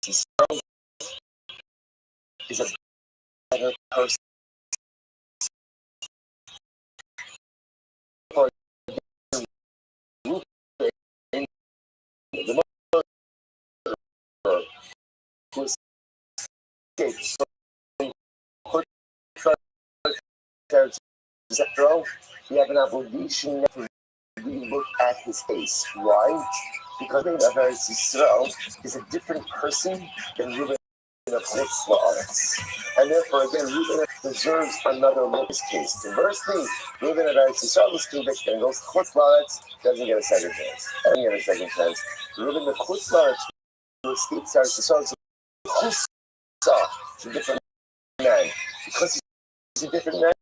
Yisrael is a better person. For the mother who escaped from we have an obligation to look at his face. Why? Because Eretz Yisrael is a different person than Reuben of Chutz La'aretz. And therefore, again, Reuben deserves another look at his case. Conversely, Reuben of Eretz Yisrael is convicted and goes to Chutz La'aretz, doesn't get a second chance. Doesn't get a second chance. Reuben of Chutz La'aretz, who escapes Eretz Yisrael, is a different man. Because he's a different man,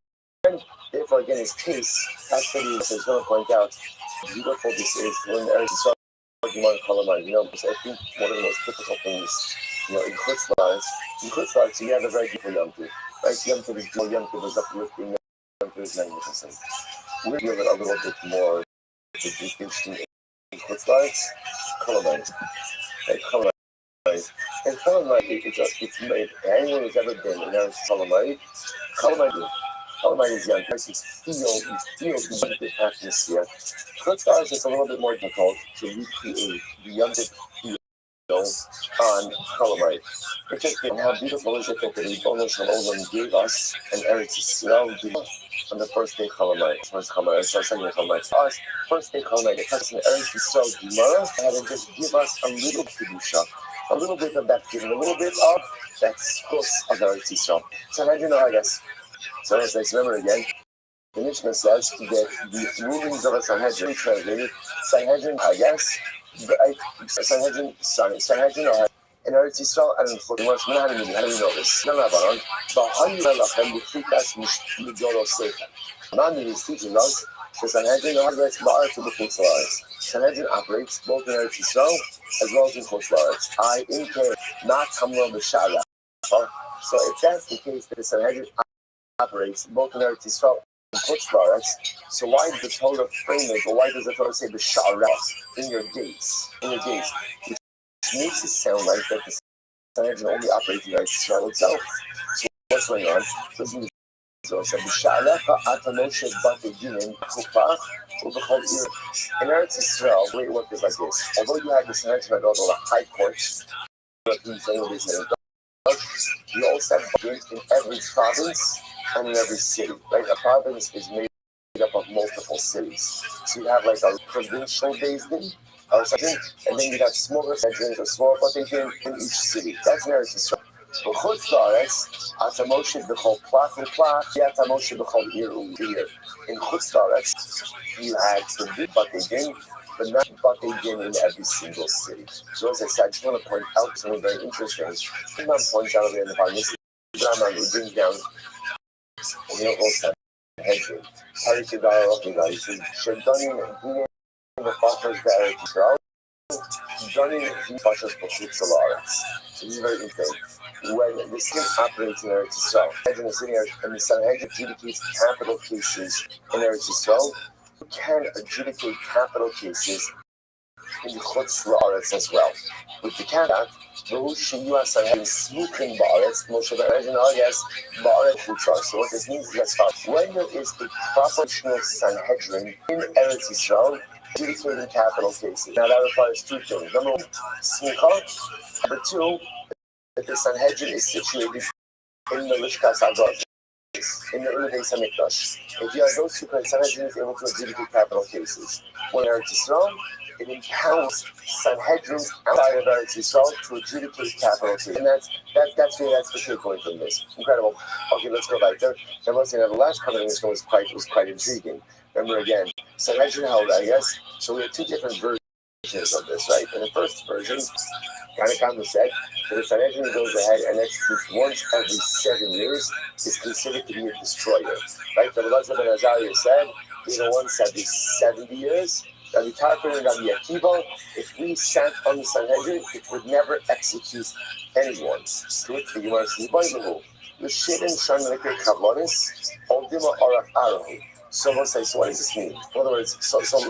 therefore, again, his case, that's what he is going to point out. How beautiful this is when Eretz Yisrael. Because I think one of the most difficult things, in Chutz La'aretz, you have a very beautiful Yom Tov. Right? Yom Tov is more, Yom Tov is uplifting, Yom Tov is magnificent. We give it a little bit more distinction in Chutz La'aretz. Kolamayit. Right? Kolamayit. And Kolamayit, it's made, anyone who's ever been in Eretz Kolamayit, Kolamayit is young. You feel the atmosphere. Chutz La'aretz is a little bit more difficult to recreate the Yom Tov on Kolamayit. It's just how beautiful is it that the Ribono Shel Olam gave us an Eretz Yisrael on the first day Kolamayit. Second day Kolamayit. First day Kolamayit, it has an Eretz Yisrael Gemara and just give us a little kedusha, a little bit of baptism, a little bit of that schus of Eretz Yisrael. So how do you know, I guess? So let's remember again. The Mishnah says that the rulings of a Sanhedrin translated Sanhedrin, I guess. Sanhedrin are in Eretz Yisrael and in Chutz. How do we know this? Nandi is teaching us the Sanhedrin operates Ba'aretz and Chutz La'aretz. Sanhedrin operates both in Eretz Yisrael as well as in Chutz La'aretz. I indicate not Kamla B'Shara. So if that's the case, that the Sanhedrin operates both in Eretz Yisrael and Chutz La'aretz, so why does the Torah frame it, or why does the Torah say B'Shara in your gates? Which makes it sound like that the Sanhedrin only operates in Eretz Yisrael itself. So what's going on? So it said, in Eretz Yisrael, the way it worked is like this. Although you had the Sanhedrin, all the high courts, you also have gates in every province and in every city. Right? A province is made up of multiple cities. So you have like a provincial Bezdin, or something, and then you have smaller Sanhedrins or smaller Batedim in each city. That's in Eretz Yisrael. But Chutz La'aretz, Atamoshid b'chol plach v'plach, Atamoshid b'chol ir u'ir. In Chutz La'aretz, you had the big Batedim, but not Batedim in every single city. So as I said, I just want to point out something very interesting. I'm not pointing out in the Parnassus, Rambam would bring down Sanhedrin. Parikidar Rokidah, he says, Shedanim the Pashas Eretz Yisrael, Shedanim Pashas Chutz La'aretz. So this is very interesting. When the city operates in Eretz Yisrael, and the Sanhedrin adjudicates capital cases in Eretz Yisrael, you can adjudicate capital cases in Chutz La'aretz as well. With the caveat, those Shiyu Sanhedrin smukin ba'aretz, Moshe Sanhedrin yes, ba'aretz Chutzar. So what this means is that when there is a proportional Sanhedrin in Eretz Yisrael, adjudicating capital cases. Now that requires two things. Number one, smucha. Number two, that the Sanhedrin is situated in the Lishkas Agod, in the Beis HaMikdash. If you have those two, the Sanhedrin is able to adjudicate capital cases. When Eretz Yisrael, it empowers Sanhedrin outside of Eretz Yisrael to adjudicate capital cases. And that's the takeaway from this. Incredible. Okay, let's go back there. And once again, the last covenant was quite intriguing. Remember again, Sanhedrin held, I guess. So we have two different versions of this, right? In the first version, Kanakama said that if Sanhedrin goes ahead and executes once every 7 years, is considered to be a destroyer. Right? The Elazar ben Azariah said, even once every 70 years, Rabbi Tarfon and Rabbi Akiva, if we sat on the Sanhedrin, it would never execute anyone. To it, the Gemara says, the Shivin Shan Likir Kavlonis, Oldima Orach Arahu. So we'll say, so what does this mean? In other words, let's go with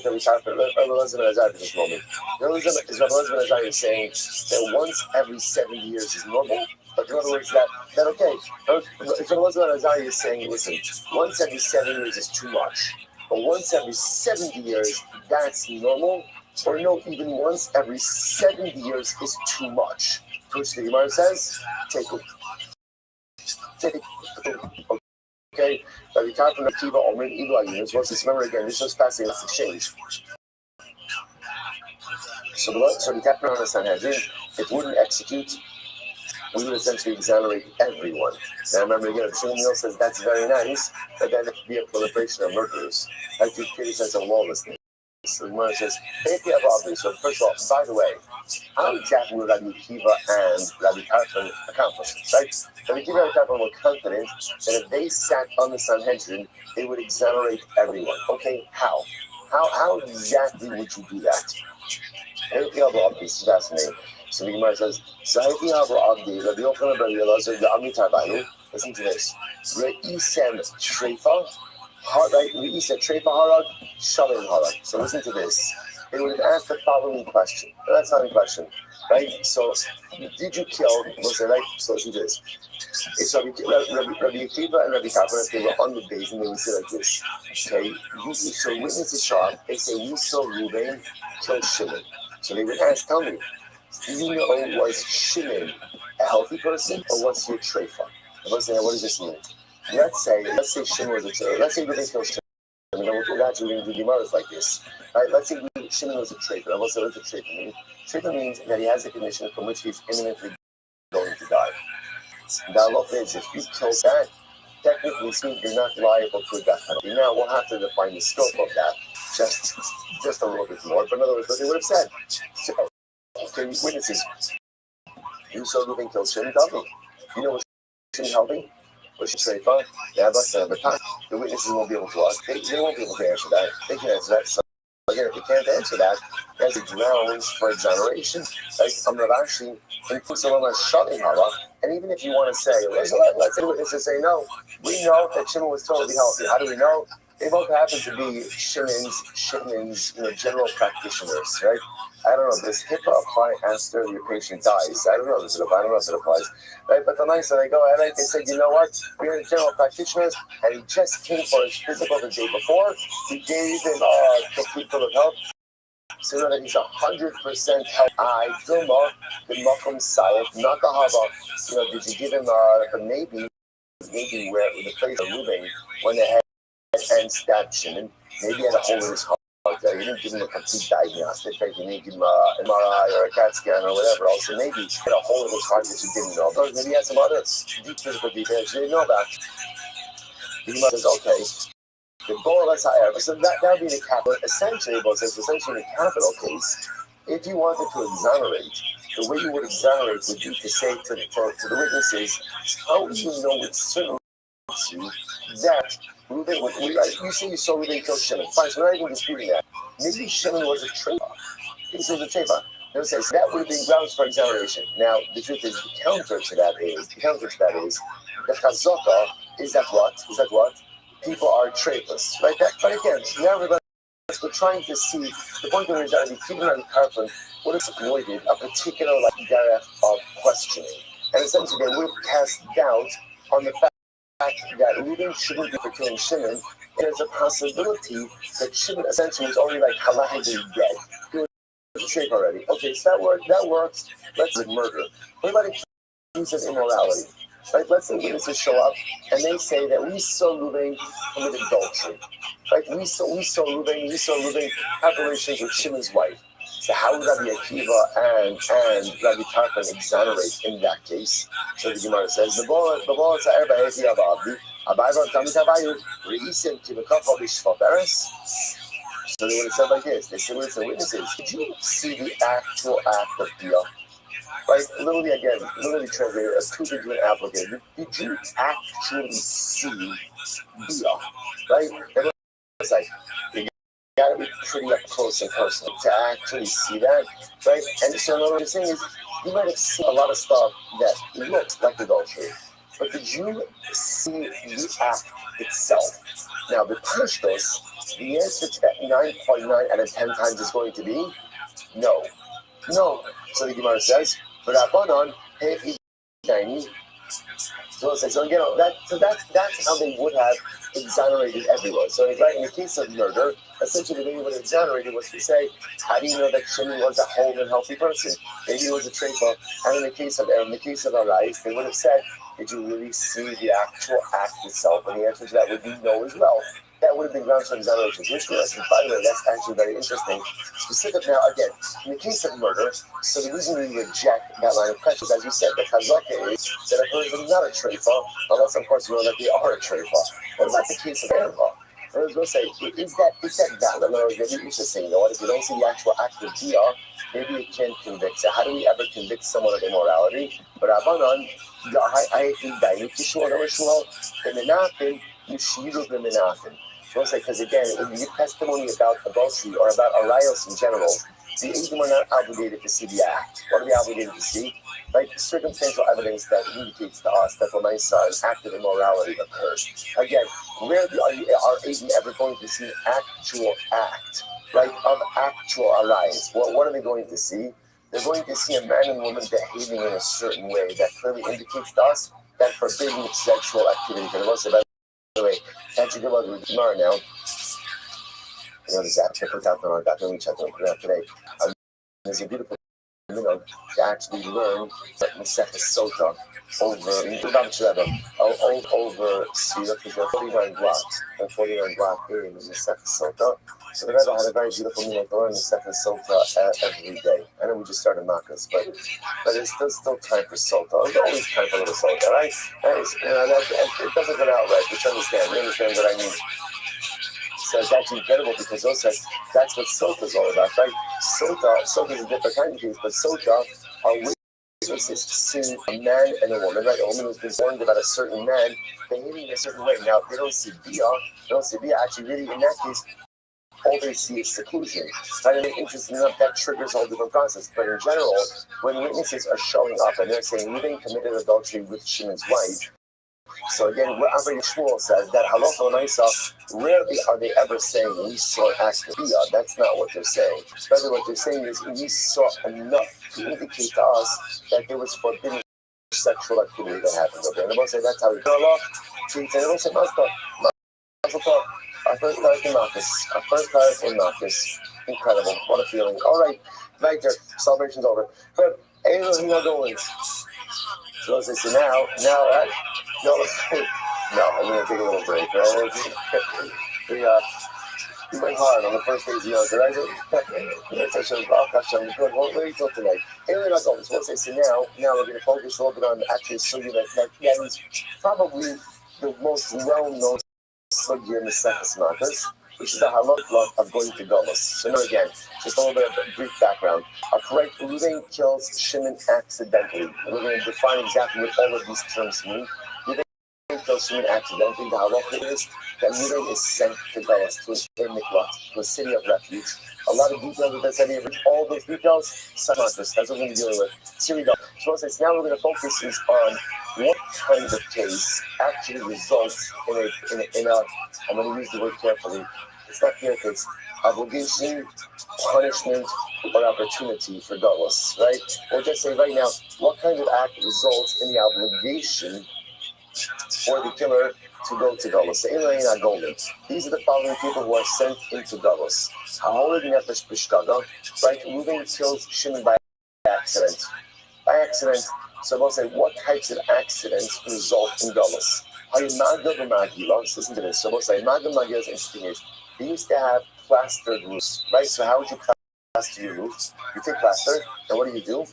the retirement. Let's at this moment. Is Rabbi Elazar saying that once every 70 years is normal? But in other words, that okay. If Rabbi Elazar is saying, listen, once every 7 years is too much, but once every 70 years, that's normal, or no, even once every 70 years is too much. Which the Gemara says, take it. Okay, but we can't from the Kiva or Evil units. Once this remember again, this was fascinating. Let's exchange. So the captain on the Sanhedrin, it wouldn't execute. We would essentially exonerate everyone. Now remember again, if Shimon says that's very nice, but then it would be a proliferation of murderers. Like the create a sense of lawlessness. So the Gemara says, so first of all, by the way, how exactly would Rabbi Akiva and Rabbi Tarfon accomplish this, right? Rabbi Akiva and Rabbi Tarfon were confident that if they sat on the Sanhedrin, they would exonerate everyone. Okay, how? How exactly would you do that? This is fascinating. So the Gemara says, listen to this. Re'isem treifa, right? Re'isem treifa harag, shalom harag. So listen to this. They would have asked the following question. That's not a question, right? So, did you kill? We'll say, right? So listen to this. It's Rabbi Akiva and Rabbi Tarfon, if they were on the base, and they would say like this. Okay, so witnesses show up. They say, we saw Reuben kill Shimon. So they would ask, tell me, do you know, was Shimon a healthy person, or was he a treifa? What does this mean? Let's say Shimon was a treifa. Let's say Reuben killed Shimon. We're actually going to do Gemaras like this. Right? Let's say Shimon was a treifa. And what's a treifa? Treifa means that he has a condition from which he's imminently going to die. The halacha is, if you kill that, technically speaking, you're not liable to a death penalty. Now, we'll have to define the scope of that just a little bit more. But in other words, what they would have said, so, okay, witnesses, you saw Reuben kill Shimon, tell me. You know what Shimon helping? Was she treifa? Yeah, but the witnesses won't be able to ask. They won't be able to answer that. They can answer that. So again, if you can't answer that, there's grounds for exoneration. Like Rav Ashi includes a shutting hara. And even if you want to say, let's say the witnesses say no, we know that Shimon was totally healthy. How do we know? They both happen to be Shimon's general practitioners, right? I don't know, does HIPAA apply after your patient dies? I don't know if it applies. Right? But the nice that they go ahead, they said, you know what? We're the general practitioners, and he just came for his physical the day before. We gave him a complete bill of health. So that he's 100% healthy. I Duma, the Makom Sayed, not the Hava. Did you give him maybe where the place of Reuben when they had and stabbed Shimon, maybe he had a hole in his heart. You didn't give him a complete diagnostic, right? You didn't give him an MRI or a CAT scan or whatever else. So maybe he had a hole in his heart that you didn't know about. Maybe he had some other deep physical defects you didn't know about. The Gemara says, okay, the goal is higher. So that would be the capital. Essentially, in the capital case, if you wanted to exonerate, the way you would exonerate would be to say to the witnesses, how do you know with certainty that Reuben, you say you saw Reuben kill Shimon. Fine, so we're not even disputing that. Maybe Shimon was a treifa. They'll say, so that would have been grounds for exoneration. Now, the truth is, the counter to that is, the chazaka is that what? People are treifas, right? But again, nevertheless, we're trying to see, the point of it is that keeping on Carpin would have avoided a particular derech of questioning. And essentially, they would have cast doubt on the fact that Reuben shouldn't be for killing Shimon. There's a possibility that Shimon essentially was only halachically dead. He was a treifa already. Okay, so that works. Let's say murder. What about a case of immorality? Right? Let's say witnesses show up and they say that we saw Reuben commit adultery. Right? We saw Reuben have relations with Shimon's wife. So how would Rabbi Akiva and Rabbi Tarfon exonerate in that case? So the Gemara says, the ball is so they would have said like this. They said, witnesses, did you see the actual act of Bia? Right? Literally translated as two different applicants. Did you actually see Bia? Right? And it's like, you gotta be pretty up close and personal to actually see that, right? And so what I'm saying is, you might have seen a lot of stuff that looks like adultery. but did you see the act itself? Now, the pashtos, the answer to that 9.9 out of 10 times is going to be no. No. So the Gemara says, but Rabbanon, hey, so you know that's how they would have exonerated everyone. So right in the case of murder, essentially they would have exonerated was to say, how do you know that Shimon was a whole and healthy person? Maybe he was a treifa. And in the case of Arais, they would have said, did you really see the actual act itself? And the answer to that would be no as well. That would have been grounds for exoneration. Here's the lesson. By the way, that's actually very interesting. Specific now, again, in the case of murder, so the reason we reject that line of questions, as you said, the chazaka is that a person is not a treifa, unless, of course, we know that they are a treifa. What about the case of erva? I was going to say, is that valid? In other words, maybe we should say, you know what, if you don't see the actual act of dia, maybe you can convict. So how do we ever convict someone of immorality? But Abanon, I think that you should know, and the nothing, you should the menachin. Because again, when you give testimony about adultery or about arayos in general, the Edom are not obligated to see the act. What are they obligated to see? Like circumstantial evidence that indicates to us that when my son acted immorality occurred. Again, rarely are Edom ever going to see an actual act, right, of actual arayos. Well, what are they going to see? They're going to see a man and woman behaving in a certain way that clearly indicates to us that forbidden sexual activity. And also, by the way, can't you go about the Gemara now? You know, this app I put out on our document, check it out today. There's a beautiful, to actually learn Masechet Sota over Sira, because there are 49 blocks. There are 49 blocks in Masechet Sota. So the Rebbe had a very beautiful meaning to learn Masechet Sota every day. I know we just started Makkos, but there's still time for Sota. There's always time for a little Sota, right? It doesn't go out right, but you understand what I mean. So it's actually incredible because also that's what Sota is all about, right? Sota is a different kind of case, but Sota are witnesses to seeing a man and a woman, right? A woman who's been warned about a certain man behaving in a certain way. Now, they don't see Bia. Actually, really, in that case, all they see is seclusion. Right? And interesting enough, that triggers a whole different process. But in general, when witnesses are showing up and they're saying, Ruben committed adultery with Shimon's wife, so again, what Abraham Shmuel says that halacha l'maisa, rarely are they ever saying we saw an act of biyah. That's not what they're saying. Rather, what they're saying is we saw enough to indicate to us that there was forbidden sexual activity that happened. Okay, and the Bible say that's how we call Allah. And the Bible say our first time in Marcus. Incredible. What a feeling. All right, right there. Celebration's over. But anything not going. So I say now, right? No, I'm going to take a little break, right? We went hard on the first days, right? We'll wait till tonight. Anyway, not going. So let's say now we're going to focus a little bit on actually Sugya that is probably the most well-known Sugya in the Sefes Makkos, which is the halakha of going to Golos. So now again, just a little bit of a brief background. A correct Ruben kills Shimon accidentally. And we're going to define exactly what all of these terms mean. Ruben kills Shimon accidentally. The halakha is that Ruben is sent to Golos, to a city of refuge. A lot of details with this idea, all those details, that's what we're going to be dealing with. So now we're going to focus on what kind of case actually results in a I'm going to use the word carefully. It's not clear if it's obligation, punishment, or opportunity for Golos, right? Or just say right now, what kind of act results in the obligation for the killer to go to Golos? These are the following people who are sent into Golos. Ha'oled nefesh b'shgaga, right? Reuben kills Shimon by accident. So we'll say, what types of accidents result in Golos? Listen to this. So we'll say, Magdal Magil is interesting. They used to have plastered roofs, right? So how would you plaster your roof? You take plaster, and what do?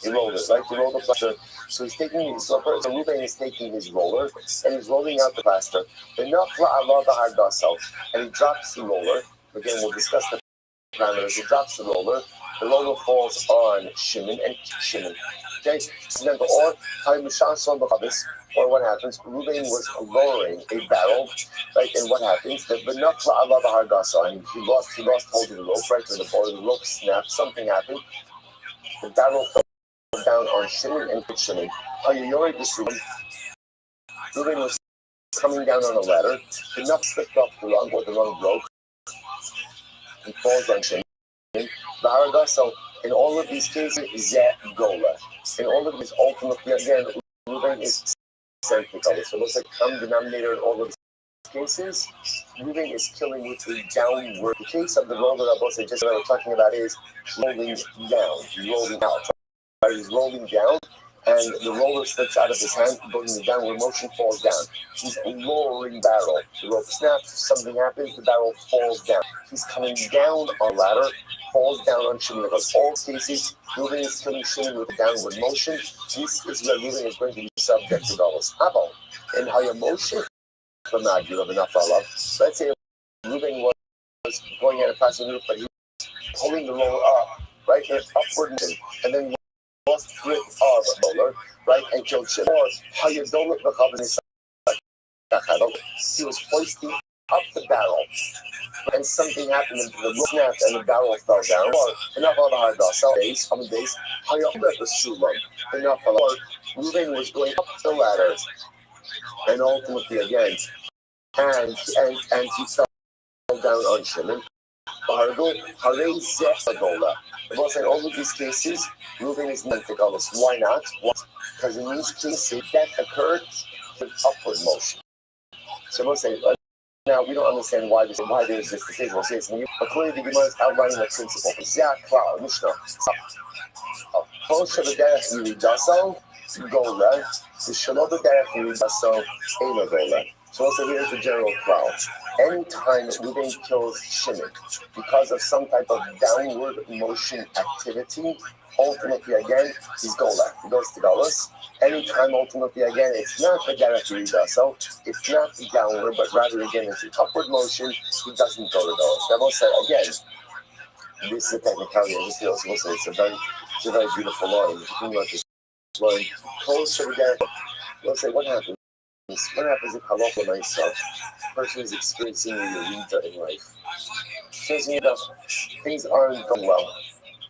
You roll it, right? You roll the plaster. So Reuben is taking his roller, and he's rolling out the plaster. And he drops the roller. Again, we'll discuss the parameters. He drops the roller. The roller falls on Shimon and Shimon. Okay, so then or what happens? Reuben was lowering a barrel, right? And what happens? And he lost hold of the rope, right? So the rope snapped. Something happened. The barrel fell down on Shimon and Shimon. Reuben was coming down on a ladder. The nut slipped off the rung, or the rung broke. He falls on Shimon. So in all of these cases, Zeh Gola. In all of these, ultimately, again, Reuben is centric. So it looks like common denominator in all of these cases. Reuben is killing with a downward. The case of the roller that I just what we're talking about is rolling down, rolling out. He's rolling down, and the roller slips out of his hand, going in the downward motion, falls down. He's lowering barrel. The rope snaps, something happens, the barrel falls down. He's coming down on ladder, falls down on Shimon. In all cases, Reuben is killing Shimon with a downward motion. This is where Reuben is going to be subject to dollars. Habal. And how your motion from that you have enough love. Let's say Reuben was going at a passing roof, but he was pulling the roller up, right, in upward motion, and then lost grip of the roller, right, and killed Shimon. Or how your dollar becomes he was hoisting up the barrel, and something happened, and the rope snapped, and the barrel fell down. Or enough of the hard days, how many days? How you let the sulam enough of the Reuben was going up the ladder, and ultimately again, and he fell down on Shimon. The most in all of these cases, Reuben is not the goddess. Why not? Because in these cases, that occurred with upward motion. So we'll say, now we don't understand why there's this decision. We'll say it's new. According to the Gemara, is outlining the principle. Zakla, Mishnah. Kosher b'derech yiridaso, gola. The shalom b'derech yiridaso, ela gola. So also here's the general cloud. Anytime Reuben kills Shimon because of some type of downward motion activity, ultimately again, he's gola. He goes to Golas. Anytime ultimately again, it's not the derech yirida, so it's not the downward, but rather again, it's an upward motion, he doesn't go to Golas. Now we'll say again, this is a technicality of this deal, so we'll say it's a very beautiful line. If you think about this line, closer to derech, we'll say what happens? What happens if halacha myself, a person is experiencing a yerida in life? Says, things aren't going well.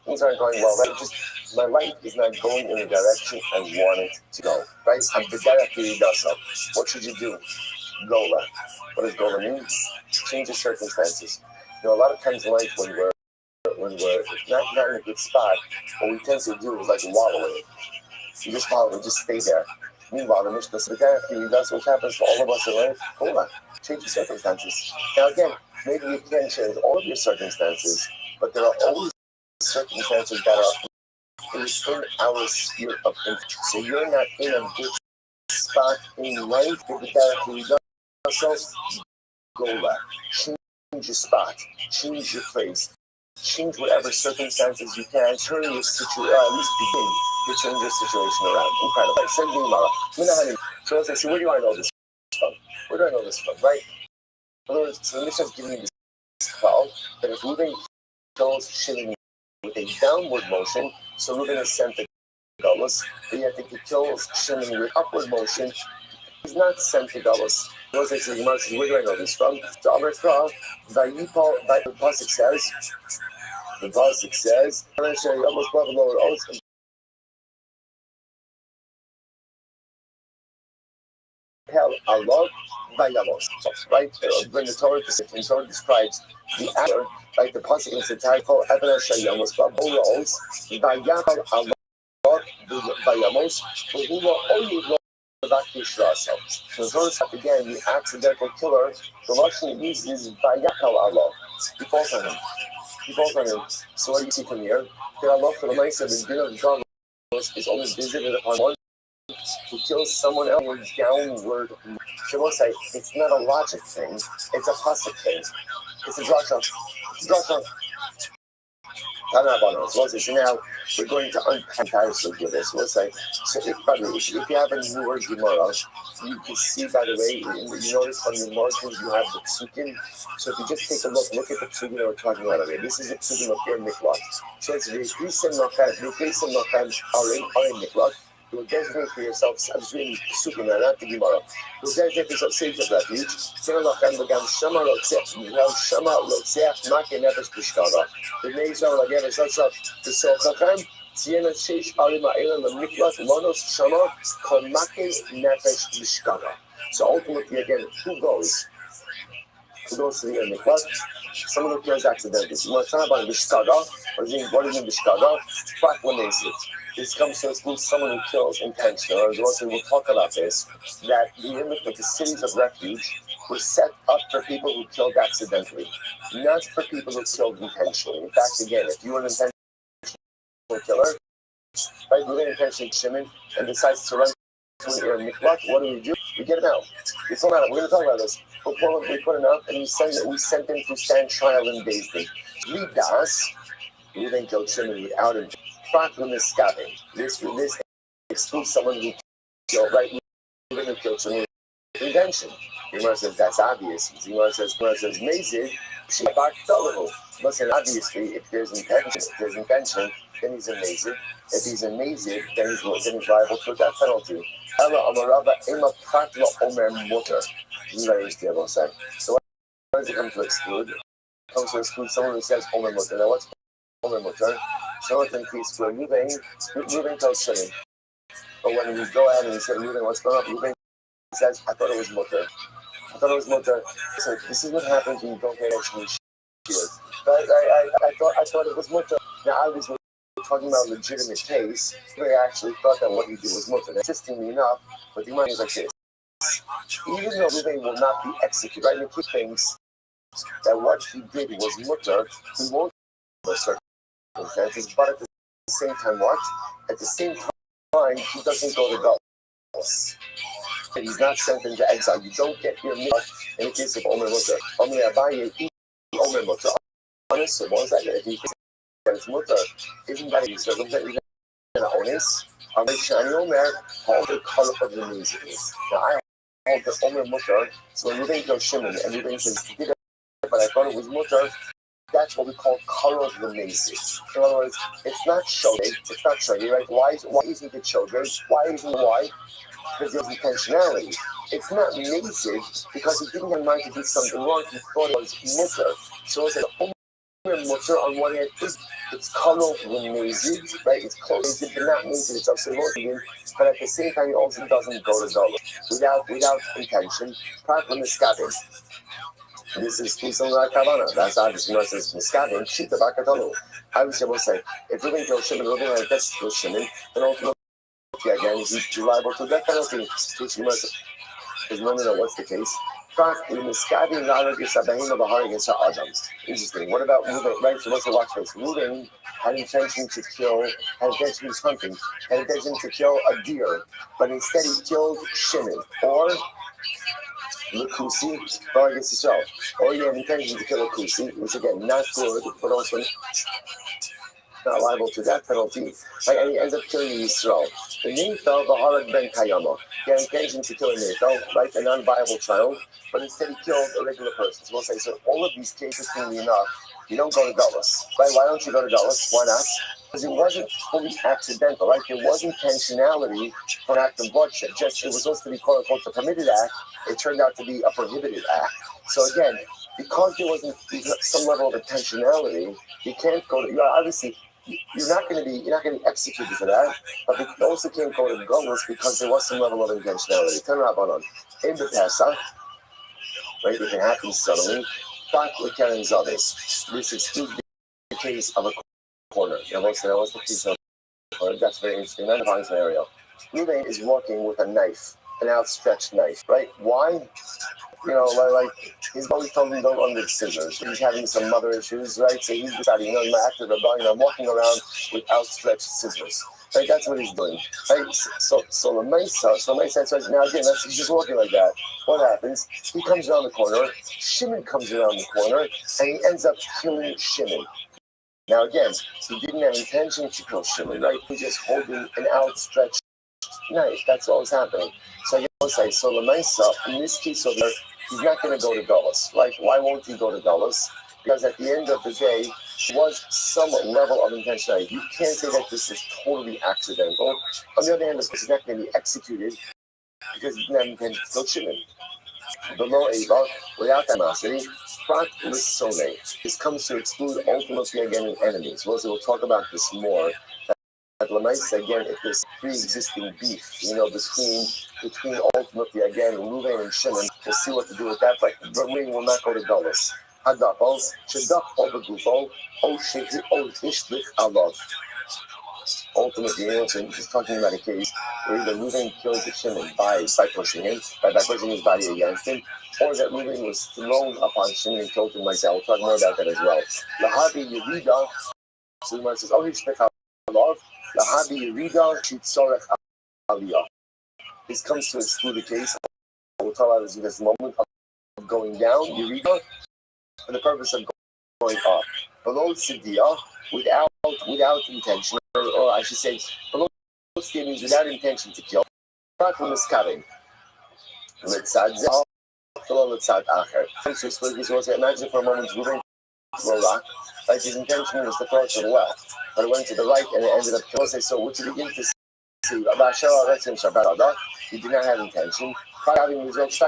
Things aren't going well, right? Just my life is not going in the direction I want it to go, right? I'm the derech. What should you do? Gola. What does gola mean? Change the circumstances. A lot of times in life when we're not in a good spot, what we tend to do is like wallow in it. You just wallow, just stay there. Meanwhile, the Mishnah says, that's what happens to all of us in life. Hold on, change the circumstances. Now again, maybe you can't change all of your circumstances, but there are always circumstances that are within our sphere of influence. So you're not in a good spot in life, if you yourself, go back. Change your spot, change your place, change whatever circumstances you can, turn your situation, at least begin to change your situation around. Incredible. Send me Mara. So let's say, where do I know this from? Where do I know this from, right? In other words, so the Mishnah is giving me this cloud that if Reuben kills Shimon with a downward motion, so Reuben is sent to Galus, but yet if he kills Shimon with upward motion, he's not sent to Galus. Where do I know this from? So Amr Kra, the Pasuk says, Allah Vayamos, right? When the Torah describes the actor, like the pasuk in the title, Evan Shayamos, Babolos, Vayakal Allah Vayamos, Bahula only Vakishrasa. So those again, the accidental killer, the Russian uses Vayakal Allah. He falls on him. So what do you see from here? That Allah for the mice of the din of God is only visited upon one who kills someone else with downward. So we'll say it's not a logic thing, it's a pasuk thing. It's a drasha. So now we're going to unpack this. We'll say, so if you have any newer Gemara, you can see, by the way, you notice on the margins you have the psukim. So if you just take a look at the psukim that we're talking about today. This is the psukim of your mikvah. So it's Restream are in mikvah. You'll designate for yourself, I'm just reading Psukim, not the Gemara. You'll designate for yourself safe of refuge. The Nezar again is also the Sochachem. Siena Sheish Arim Aelan, the Miklat, Monos Shama, Komakin Nefesh Mishkara. So ultimately, again, who goes? Who goes to the mikvah? Someone who kills accidentally. It's not about bishkaga. What do you mean bishkaga? Proclamation. This comes to exclude someone who kills intentionally. Or we'll talk about this, that the cities of refuge were set up for people who killed accidentally, not for people who killed intentionally. In fact, again, if you were an intentional killer, right, you intentionally Shimon and decides to run to an air mikvah, what do? We get him out. It's all out. We're going to talk about this. We put him out, and we sent him to stand trial in Beis Din. Lead us. We then killed Shimon without him. Proclamation. This excludes someone who killed, right? We didn't kill Shimon with intention. Gemara says that's obvious. Gemara says Mazid. Listen, obviously, if there's intention, then he's amazing. If he's amazing, then he's liable for that penalty. So what does it come to exclude? It comes to exclude someone who says Omer Mutter. Now what's Omer Mutter? So it's increased for Ruben tells Shimon. But when we go ahead and we say Ruben, what's going on? Ruben says, I thought it was Mutter. So this is what happens when you don't pay attention to shit. But I thought it was Mutter. Now obviously we're talking about a legitimate case. They actually thought that what he did was Mutter. Interestingly enough, but the money is like this. Even though Ruben will not be executed, right? He thinks that what he did was Mutter, he won't have circumstances, but at the same time, what? At the same time, he doesn't go to Galus. He's not sent into exile. You don't get your mitzvah in the case of Omer Mutter. Omer Abaye, Omer Mutter. Honestly, what is that? If he thinks that it's Mutter, isn't that a circumstance? An honest? Shani Omer, hold the color of the music. Now, I hold the Omer Mutter, so when Ruben kills Shimon, and Ruben says, he did it, but I thought it was Mutter, that's what we call color of the macy. In other words, it's not shogeg, right? Why isn't it shogeg? Why? Because there's intentionality. It's not massive because he didn't have mind to do something wrong. He thought it was mutter. So it's an mutter on one hand. It's color when massive, right? It's close, but not massive. It's also motivating. But at the same time, he also doesn't go to dollar without intention. Apart from the scabbing. This is Kisam Kavana. That's obviously what says Miskabin, Shita Bakatonu. Obviously, I will say, if Ruben kills Shimon, Ruben and gets kills Shimon, then ultimately, again, he's liable to that penalty. Which you must, is no, what's the case? Interesting. What about Ruben? Right, so let's watch this. Ruben had intention to kill, had intention to hunting, had intention to kill a deer, but instead he killed Shimon. Or Lukusi, or I guess so. Or you have intention to kill a Kusi, which again, not good, but also not liable to that penalty. Right? And he ends up killing Yisrael. The Neithel, the Harad ben Kayama. He had intention to kill a Neithel, right? A non-viable child, but instead he killed a regular person. So we'll say, so all of these cases, funnily enough, you don't go to Dulles. Right? Why don't you go to Dulles? Why not? Because it wasn't fully accidental, right? There was intentionality for an act of bloodshed. Just it was supposed to be quote unquote a permitted act. It turned out to be a prohibited act. So again, because there wasn't some level of intentionality, you can't go to. Obviously, you're not going to be executed for that. But you also can't go to Golos because there was some level of intentionality. Turn around on in the Pesach, right? It can happen suddenly. But we can in others. This excludes the case of a corner. What's the case of a corner? That's very interesting. Another scenario. Ruben is walking with a knife, an outstretched knife, right? Why? Like he's always told me don't run with scissors. He's having some mother issues, right? So he's deciding, my active rebellion, I'm walking around with outstretched scissors. Right? That's what he's doing. Right? So the Mesa says, now again, he's just walking like that. What happens? He comes around the corner, Shimon comes around the corner, and he ends up killing Shimon. Now again, he didn't have intention to kill Shimon, right? He's just holding an outstretched knife. That's what was happening. So I will say, so the Mesa, in this case over there, he's not going to go to Dulles. Right? Why won't he go to Dulles? Because at the end of the day, there was some level of intentionality. You can't say that this is totally accidental. On the other hand, this is not going to be executed because he didn't have intention to kill Shimon. Below Ava, without animosity, Prat Lissone. This comes to exclude ultimately again enemies. We'll talk about this more. At Lamaisa, again, if there's pre-existing beef, between between ultimately again Reuven and Shimon. We'll see what to do with that, but Reuven will not go to Gullus. Hadapol, Shadap over Gufo, O Shikzi, O Tishlich Alav. Ultimately, so he's talking about a case where either Reuven killed Shimon by pushing him, by pushing his body against him, or that Reuven was thrown upon Shimon and killed him like that. We'll talk more about that as well. Lahabi Yerida, so the man says, oh, he's Alav. Lahabi Yerida, Shitzorech Aliyah. This comes to exclude the case. We'll talk about this moment of going down, Yerida, for the purpose of going up. Below Sidiyah, without intention, or I should say, below Sidiyah means without intention to kill. Not from the scabbing. Letzad Zeh, below Letzad Acher. So imagine for a moment, Reuven threw a rock, like his intention was to throw it to the left, but it went to the right and it ended up killing. So what you begin to see, he did not have intention. Having results, so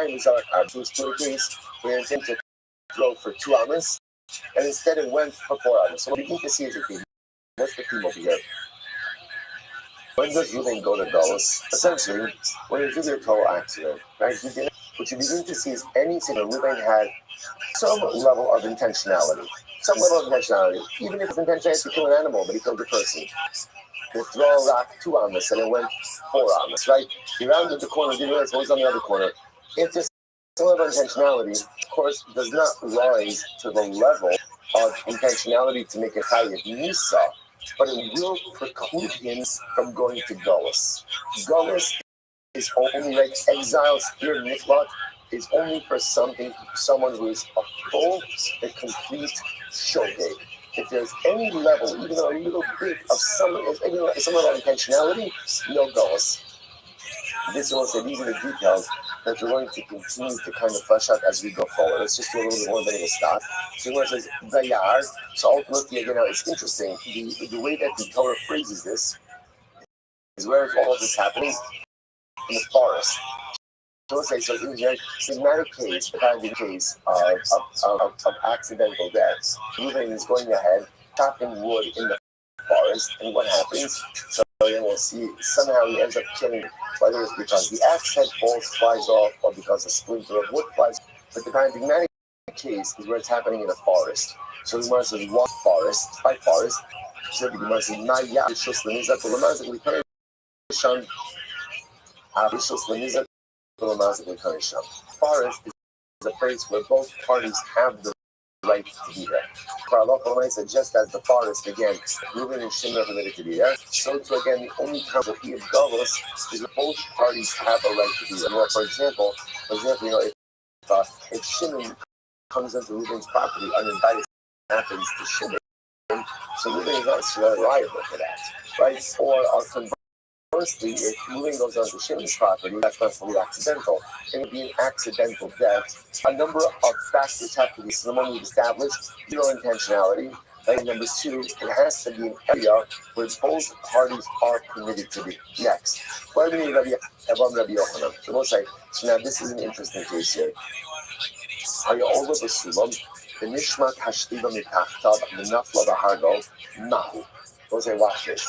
it's to a case where he intended to throw for 2 amas, and instead it went for 4 amas. So what we begin to see is a theme. What's the theme over here? When does Reuven go to Gullus? Essentially, when you do your total accident, right? What you begin to see is any single Reuven had some level of intentionality. Some level of intentionality. Even if his intention is to kill an animal, but he killed a person. They throw a rock 2 amas and it went 4 amas, right? He rounded the corner, didn't realize what was on the other corner. If there's some level of intentionality, of course, does not rise to the level of intentionality to make a chayiv nisa, but it will preclude him from going to Gullus. Gullus is only like exile, spirit niflat, is only for someone who is a full and complete shogeg. If there's any level, even a little bit of some level of intentionality, no Gullus. This is also these are the details that we're going to continue to kind of flesh out as we go forward. Let's just do a little bit more, then we'll stop. So when it says Dayar, so ultimately, again, it's interesting. The way that the Torah phrases this is where all of this happening in the forest. So let's say, so it's not a case, the kind of case of accidental death. Reuven is going ahead, chopping wood in the forest, and what happens? So then we'll see, somehow he ends up killing, whether it's because the axe head flies off, or because a splinter of wood flies. But the paradigmatic case is where it's happening in a forest. So the Gemara says, what forest? By forest. So the Gemara says, Naya, forest is a place where both parties have the right to be there. For Allah said, just as the forest, again, Reuven and Shimon are permitted to be there, so too, again, the only time that he is Gullus is that both parties have a right to be there. For example, if Shimon comes into Reuven's property uninvited, happens to Shimon, so Reuven is not liable for that, right? Or conversely, if Reuven goes onto Shimon's property, that's not fully accidental. It would be an accidental death. A number of factors have to be, so the moment we've established zero intentionality. And number 2, it has to be an area where both parties are permitted to be. Next. So we'll say, so now this is an interesting case here. Are you over the Sulam? The Nishmat Hashtiba Mitachtav, Minafla Bahargo, Mahu. We'll say, watch this.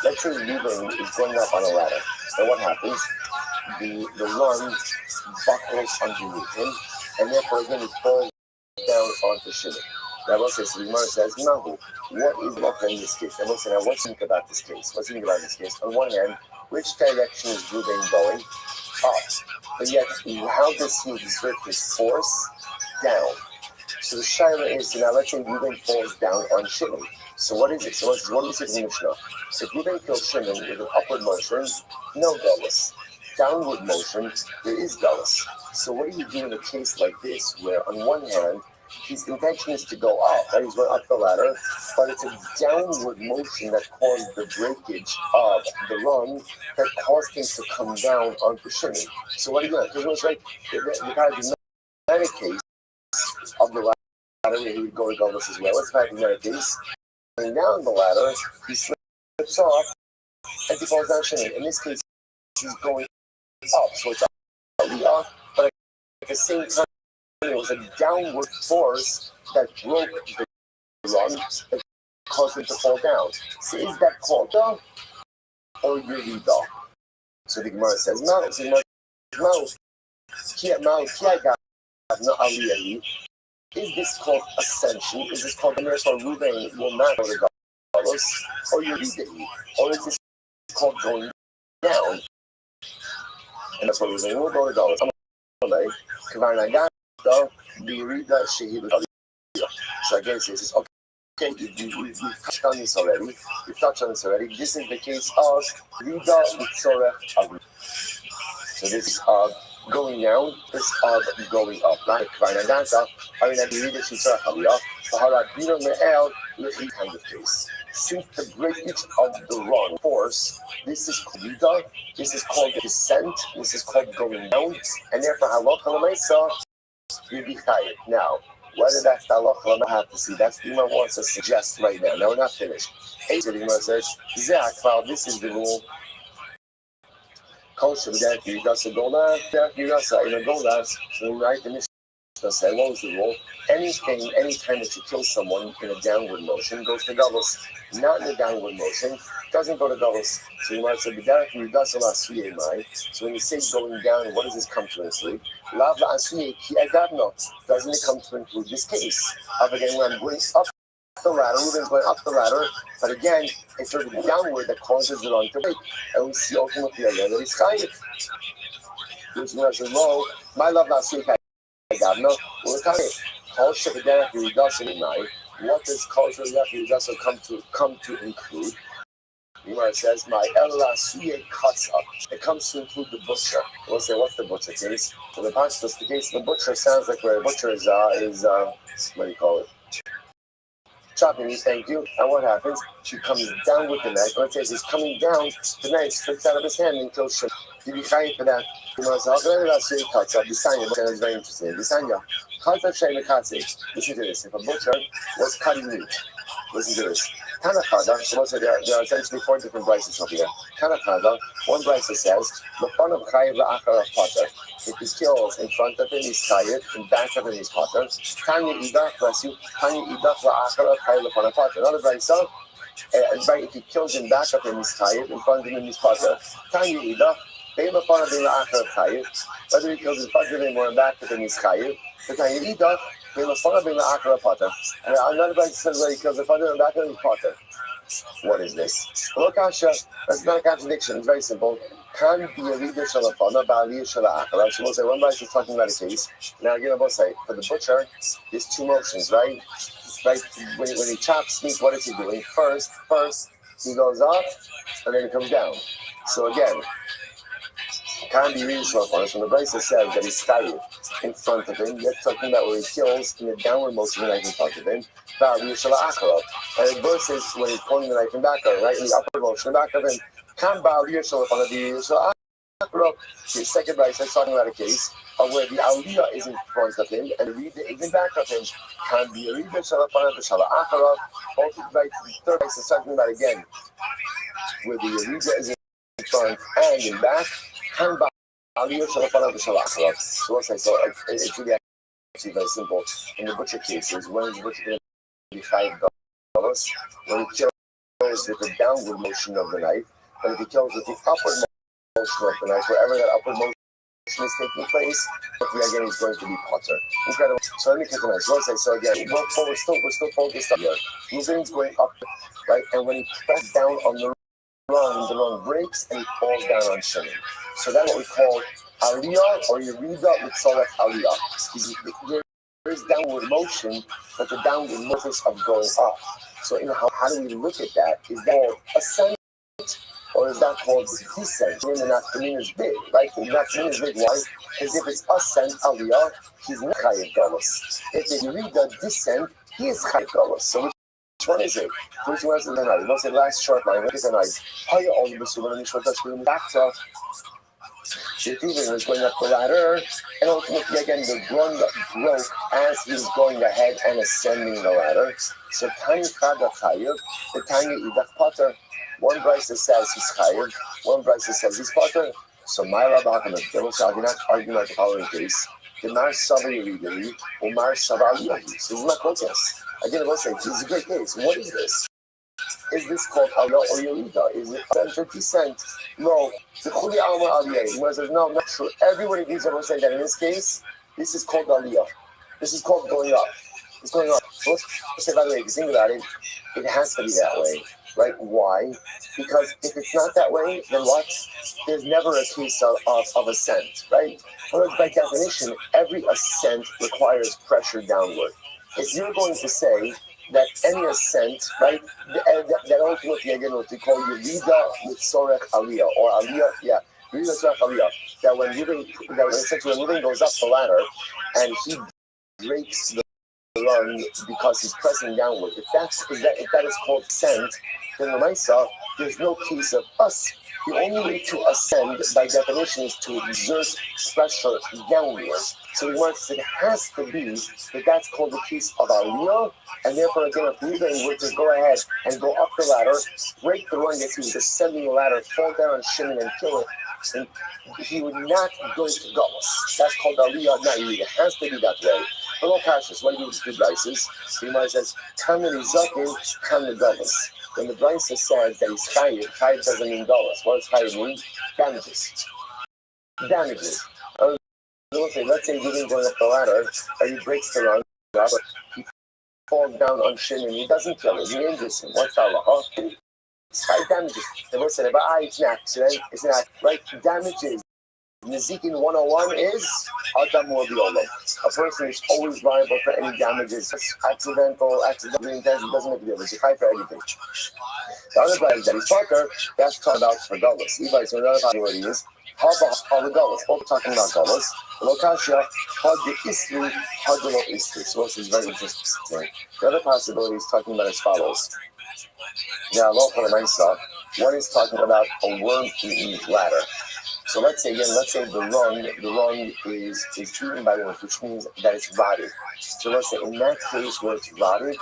Let's say Reuven is going up on a ladder. And what happens? The run buckles underneath him, and therefore again he falls down onto Shimon. Now we'll say, so the Gemara says, Nahu, what is Mocha in this case? And we'll say, now what's unique about this case? What's unique about this case? On one hand, which direction is Reuven going? Up. But yet, how does he exert his force? Down. So the Shaila is, so now let's say Reuven falls down on Shimon. So what is it? So what do we say in the Mishnah? If Reuven kills Shimon with an upward motion, no Gullus. Downward motion, there is Gullus. So what do you do in a case like this, where on one hand, his intention is to go up, right? He's going up the ladder, but it's a downward motion that caused the breakage of the rung that caused him to come down onto Shimon. So what do you do? Because it was like, the paradigmatic case of the ladder, where he would go to Gullus as well. Let's back in that case. Going down the ladder, he slips off, and he falls down Shimon. In this case, he's going up, so it's up, but at the same time, it was a downward force that broke the run that caused him to fall down. So is that called down or Yerida? So the Gemara says, no, it's Is this called ascension? Is this called the miracle Ruben will not go to Galus? Or Yerida? Or is this called going down? And that's what Ruben will go to Galus. So again, it says, okay, we've touched on this already. We've touched on this already. This is the case of Rida Mitzorah Agri. So this is going down, this is going up. Right? Kind of case. Since the breakage of the wrong force, this is called Rida, this is called descent, this is called going down, and therefore halacha l'maisa, you'd be chayiv. Now, whether that's the halacha, I have to see. That's the Gemara wants to suggest right now. Now we're not finished. The Gemara says, this is the rule. Kosher, you does a dollar, you does a dollar. So we write the Mishnah say, what was the rule? Anything, anytime that you kill someone in a downward motion, goes to Galus. Not in a downward motion, doesn't go to Galus. So you might say, you does a la. So when you say going down, what does this come to include? Lav la asuye ki agadno. Doesn't it come to include this case? Of again, when I'm going up the ladder, Ruben's going up the ladder, but again, it's sort of downward that causes the wrong to break. And we see ultimately again that it's chayiv. Which means, no, my love la asuye ki agadno. We're talking. What does culture come to include? It says, my Elasuye cuts up. It comes to include the butcher. We'll say, what's the butcher case? So the past the case, the butcher sounds like where a butcher is what do you call it? Chopping, thank you. And what happens? She comes down with the knife. When it says he's coming down, the knife slips out of his hand and kills him. Did you try for that? Elasuye cuts up. Bisanya, which is very interesting. Bisanya. Listen to this. If a butcher was cutting meat, listen to this. Tanakada, so there are essentially 4 different brises over here. Tanakada, one brisa says, the front of Chayiv la'achar of Potter. If he kills in front of him, he's Chayiv, in back of him, he's Potter. Tanya idach, bless you, Tanya idach la'achar of Chayiv la'achar of Potter. Another brisa, if he kills in back of him, he's Chayiv, in front of him, he's Potter. Tanya idach, whether he kills in front of him or in back of him, he's Chayiv. And another brisa says where he kills in front of him and back of him, he's Potter. What is this? Look, Asha, that's not a contradiction. It's very simple. Can be a reader shalafana, ba'aliyah shala'achara. So we'll say one brisa is talking about a case. Now again, we'll say for the butcher, there's 2 motions, right? Right? When he chops meat, what is he doing? First, he goes up and then he comes down. So again, can be reader shalafana. So the brisa says that he's chayiv in front of him. That's talking about where he kills in a downward motion right in front of him. And versus when he's pulling the knife in back of him, right? In the upward motion in back of him. Can the second verse is talking about a case of where the aliyah is in front of him and the reader is in back of him. Can be a reader shalafana the shalachara. Also, right, the third verse is talking about again where the reader is in front and in back. Can aliyah shalafana the shalachara. So what's I so it's really actually very simple. In the butcher cases, when is the butcher going to be $5? When he kills with the downward motion of the knife, but if he kills with the upward motion of the knife, wherever that upward motion is taking place, again he's going to be Potter. Incredible. So let me cut the knife. So again, we're still focused up here. Ruben's going up, right? And when he presses down on the rung breaks and he falls down on Shimon. So that's what we call aliyah or Yerida Mitzorah aliyah. There is downward motion, but the downward motion of going up. So how do we look at that? Is that called ascent or is that called descent? When the nafkamin is big, right? The nafkamin is big. Why? Because if it's ascent aliyah, he's not chayiv galus. If it's Yerida descent, he is chayiv galus. So which one is it? Which one is it? Let's say last short line. Look at the night. How you all the back to Ruben was going up the ladder, and ultimately again the rung broke as he was going ahead and ascending the ladder. So Tanya Chada Chayiv, the Tanya Idach Potter. One brisa says he's Chayiv, one brisa says he's Potter. So my Rabbi Ahmed, they will say, I'm not arguing about the following case. The Mar Sava Yeridari, or Mar Sava Aliyahi. So this is my protest. Again, I will say, this is a great case. What is this? Is this called Aliyah or Yerida? Is it ascent or descent? No. The Khuli Alma Aliyah. The Gemara says, no, not true. Everybody agrees that we're saying that in this case, this is called Aliyah. This is called going up. It's going up. Let's say, by the way, if you think about it, it has to be that way, right? Why? Because if it's not that way, then what? There's never a case of ascent, right? Well, by definition, every ascent requires pressure downward. If you're going to say that any ascent, right, that ultimately again what we call Yerida with Sorech Aliyah, or Aliyah, yeah, Yerida Sorech Aliyah, that when essentially when Ruben goes up the ladder and he breaks the run because he's pressing downward. If that is called ascent, then the Maisa, there's no case of us. The only way to ascend, by definition, is to exert pressure downward. So we want to say it has to be that that's called the case of Aliyah, and therefore, again, if Ruben were to go ahead and go up the ladder, break the run, as he was ascending the ladder, fall down on Shimon and kill it, and he would not go to Galus. That's called Aliyah, not Yerida. It has to be that way. But all cautious, what do you do with two Brises? The Gemara says, Tamin Izakin, Tamin Galus. When the Brisa says that he's chayiv doesn't mean dollars. What does chayiv mean? Damages. Damages. Let's say Ruben going up the ladder, and he breaks the run, but he falls down on Shin and he doesn't kill him, he injures him. What's that? It's chayiv damages. The Lord said, it's an accident. It's not right. Damages. Nizikin 101 is Adam Morbiolo. A person is always liable for any damages. Accidental, intentional, doesn't make a difference. You fight for everything. The other guy is that he's Parker, that's talking about for Gullus. Levi is another possibility is how about Gullus? Both talking about Gullus. Lokasha, how the Isli, how the Lo Isli. So this is very interesting. The other possibility is talking about as follows. Now, one is talking about a worm-eaten ladder. So let's say the rung is eaten by worms, which means that it's rotted. So let's say in that case where it's rotted,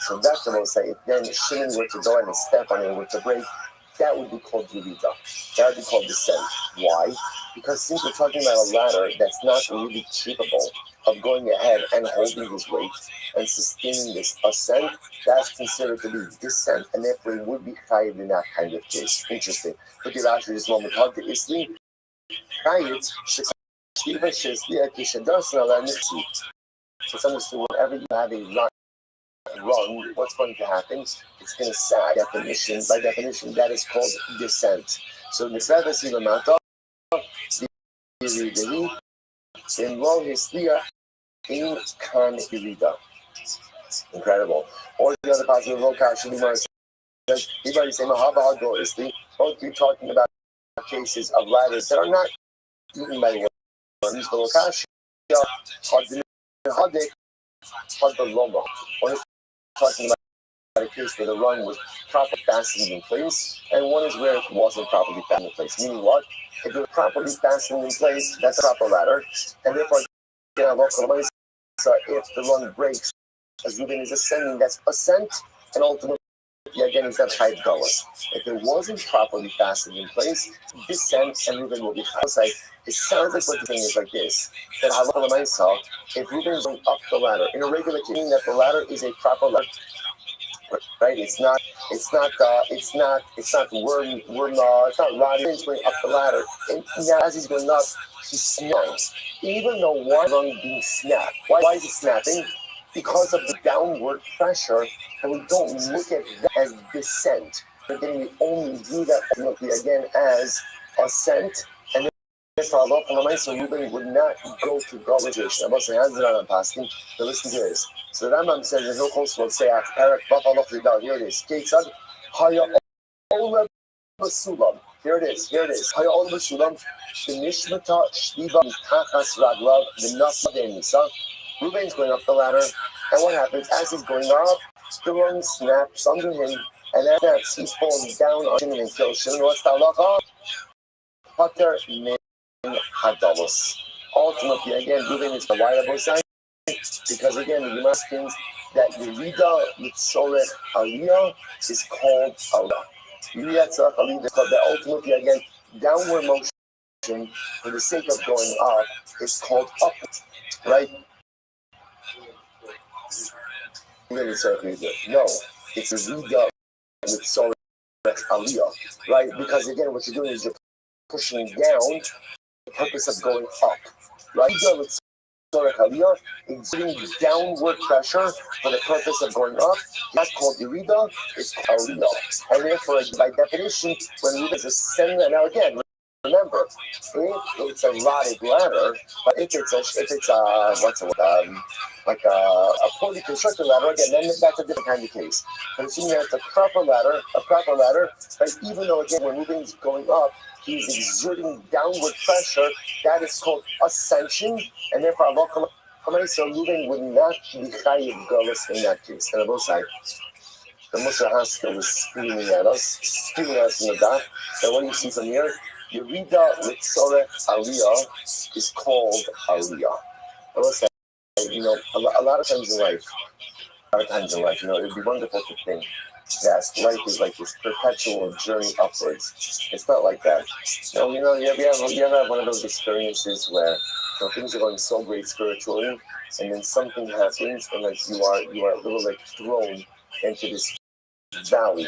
so that's what we'll say. If then Shimon were to go ahead and step on it and were to break, that would be called Yerida. That would be called descent. Why? Because since we're talking about a ladder that's not really capable of going ahead and holding his weight and sustaining this ascent, that's considered to be descent, and therefore it would be chayiv in that kind of case. Interesting. Look at actually this moment. How the Isli. It's understood whenever you have a run, what's going to happen? It's going to sag. By definition, that is called descent. So Nisrata Silamata, in Lo Hislia, in Kan Irida. Incredible. Or the other possible location, anybody say Mahaba Dorisli, both you're talking about cases of ladders that are not eaten by worms, the Lokashia, Hadaloma. One is talking about a case where the run was properly fastened in place, and one is where it wasn't properly fastened in place. Meaning what? If it was properly fastened in place, that's a proper ladder, and therefore, if the run breaks, as Ruben is ascending, that's ascent, and ultimately, again, it's that high dollar. If it wasn't properly fastened in place, descent and Ruben will be high. It sounds like what the thing is like this. That if Ruben is going up the ladder, in a regular case, meaning that the ladder is a proper ladder, right? It's not worm, it's not rotting. He's going up the ladder. And now as he's going up, he snaps. Even though one rung being snapped. Why is it snapping? Because of the downward pressure, and we don't look at that as descent. But then we only view that ultimately again as ascent, and therefore Allah so Ruben would not go to graduation. I'm not saying hands around pasking, but listen to this. So the Rambam says there's no close will say here it is. Here it is. Haya Olam Basulam, the Nishmata Shliva Mitachas Raglav, the Nasa Nisa. Ruben's going up the ladder, and what happens? As he's going up, the rung snaps under him, and as that he falls down on him and kills him. What's the halacha? Pater min hadalos. Ultimately, again, Ruben is the wireable sign, because again, the Gemara explains that Yerida Yitzorech Aliyah is called Allah. Yerida Yitzorech Aliyah is called that. Ultimately, again, downward motion for the sake of going up is called up, right? No, it's a Rida with Sorech Aliyah, right? Because again, what you're doing is you're pushing down the purpose of going up, right? With Sorech Aliyah, exerting downward pressure for the purpose of going up. That's called Yerida, it's called Aliyah. And therefore, by definition, when we ascend, now again, remember, if it's a rotted ladder, but if it's a what's it, like a poorly constructed ladder, again, then that's a different kind of case. But assuming that it's a proper ladder, but even though again when moving is going up, he's exerting downward pressure, that is called ascension, and therefore Allah, so moving would not be chayiv galus in that case. And on both sides, the Musa Haskell was screaming at us in the dark. And what do you see from here? Yerida with Sorech Aliyah is called Aliyah. I will say, a lot of times in life, it would be wonderful to think that life is like this perpetual journey upwards. It's not like that. You ever have one of those experiences where things are going so great spiritually, and then something happens, and like you are a little like thrown into this valley,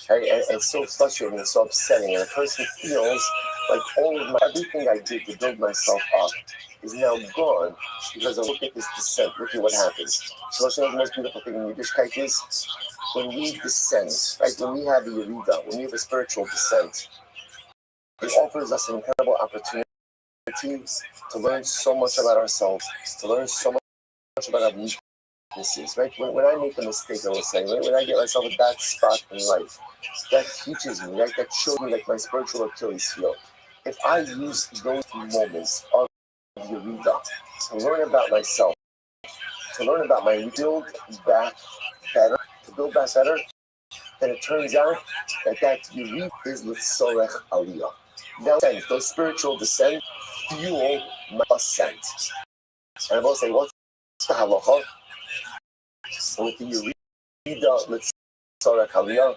right? And it's so frustrating and so upsetting, and a person feels like everything I did to build myself up is now gone because of look at this descent. Look at what happens. So what's the most beautiful thing in Yiddishkeit is when we descend, right? When we have the Yerida, when we have a spiritual descent, it offers us an incredible opportunity to learn so much about ourselves, to learn so much about our weaknesses, right? When I make a mistake, I will say, right? When I get myself a bad spot in life, that teaches me, right? That shows me like my spiritual Achilles heel. If I use those moments of Yerida to learn about myself, to learn about my build back better, then it turns out that Yerida is with Sorech Aliyah. Now, those spiritual descent fuel my ascent. And I will say, what's the halacha? With the Yerida, with Sorech Aliyah,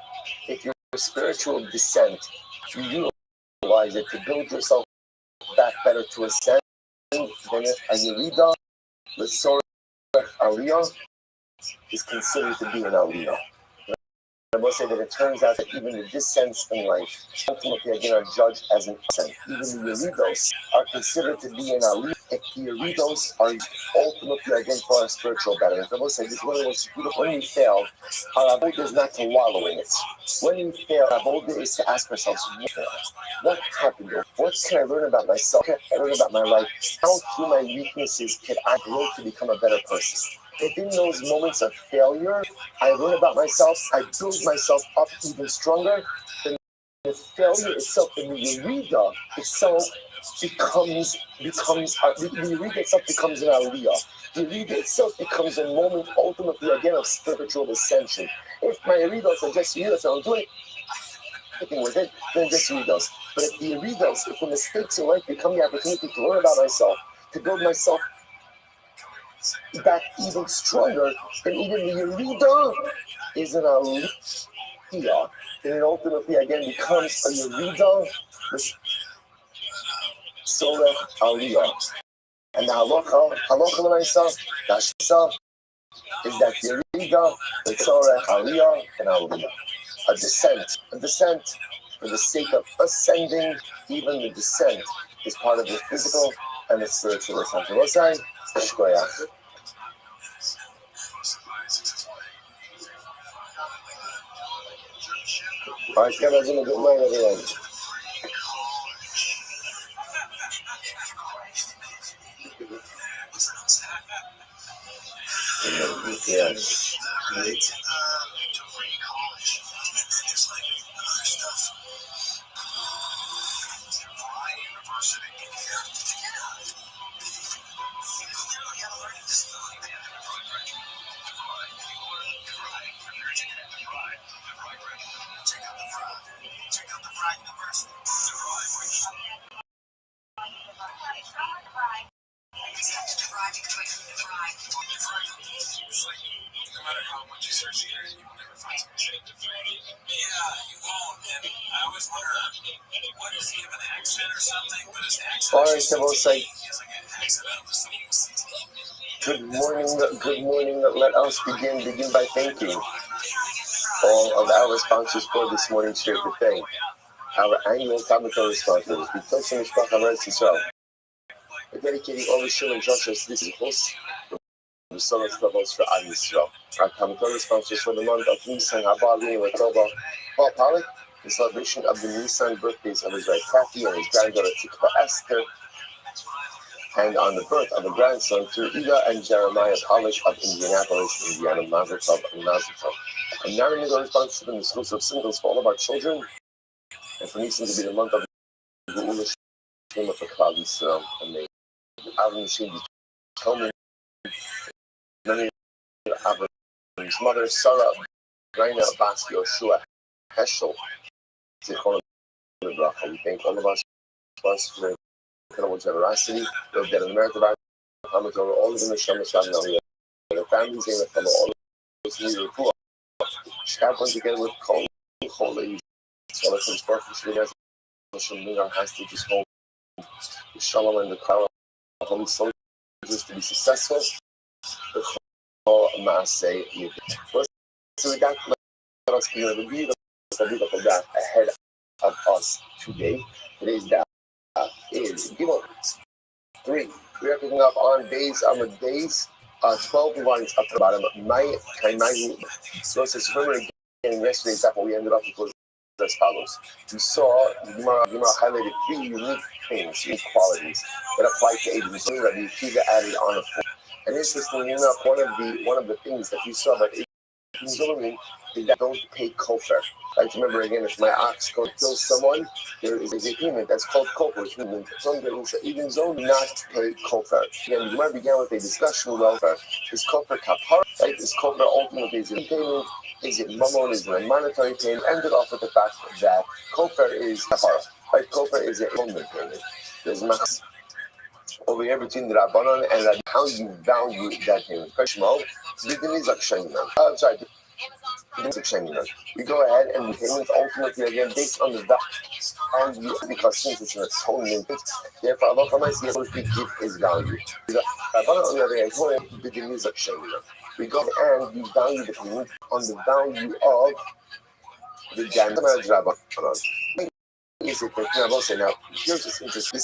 if your spiritual descent, you utilize it to build yourself back better to ascend, then a Yerida, with Sorech Aliyah, is considered to be an Aliyah. I will say that it turns out that even the descents in life ultimately again are judged as an ascent. Even the Yeridos are considered to be an aliyah if the Yeridos are ultimately again for our spiritual betterment. I will say this is one of the most beautiful. When we fail, our avodah is not to wallow in it. When we fail, our avodah is to ask ourselves, what happened? What can I learn about myself? What can I learn about my life? How through my weaknesses can I grow to become a better person? If in those moments of failure, I learn about myself, I build myself up even stronger, then the failure itself, and the Yerida itself becomes the Yerida itself becomes an aliyah. The Yerida itself becomes a moment, ultimately, again, of spiritual ascension. If my Yeridos are just Yeridos, I'm doing anything with it, then just Yeridos. But if the Yeridos, if the mistakes in life become the opportunity to learn about myself, to build myself back even stronger, then even the Yerida is an aliyah. And it ultimately again becomes a Yerida with Sorech Aliyah. And the halacha l'maisa, is that Yerida with Sorech Aliyah and Aliyah. A descent for the sake of ascending, even the descent is part of the physical and the spiritual ascension. What's that? Shkoyach. All right, guys, in a good night, everyone. Yes. All right, so we'll say, good morning, let us begin by thanking. all of our sponsors for this morning's share the thing. Our annual comical sponsors, because in Mishpach Eretz Yisrael. We're dedicating all the Shul and Joshua to this host. The Solar Levels for Ad Yisrael. Our comical sponsors for the month of Nisan, Habali, and October. Paul Pollack, the celebration of the Nisan birthdays of his wife Kathy and his granddaughter Tikva Esther, and on the birth of a grandson to Ida and Jeremiah Polish of Indianapolis, Indiana, Mazel Tov, and Mazel Tov. And now we go responsible in the schools of singles for all of our children, and for Nisan to be the month of Geula Shlema for Klal Yisrael, and may Avram Shem be coming. Many Avram's mother, Sarah, Raina, Bas, Yoshua, Heschel, Zichron, we thank all of our sponsors for their incredible generosity. We'll get an American comment over all of them, the Shemashad, and their families, and from all of those who need to have one together with Kol, Holy, so let's support this video. Our hostages home, the Shalom and the power of Holy Soldiers to be successful. The Chol Maaseh Yidin. So we got let us be able to be the ahead of us today. Today's daf is Gimel 3. We are picking up on days 12 lines up to the bottom. My so it says remember again yesterday's daf we ended up with as follows. We saw Gemara highlighted 3 unique things, unique qualities that apply to Edom. So that we see added on a 4. And interestingly enough, one of the things that we saw about Edom is that don't pay kofar. Like remember again, if my ox goes kill someone, there is a payment that's called kofar, which means some people even zone not pay kofar. Again, Gemara began with a discussion of welfare. Is kofar kapara? Right? Is kofar ultimately is it payment? Is it mammon? Is it a monetary payment? Ended off with the fact that kofar is kapara. Right? Kofar is a atonement payment. There's max over here between the Rabbanon and how you value that payment. I'm sorry. We go ahead and the payment ultimately again based on the value and because since it's an atonement, therefore Allah Almighty will give his value. The Rabbanon on the other hand, we go and we value the payment on the value of the damage Rabbanon. Is it that I will say now? Here's what's interesting.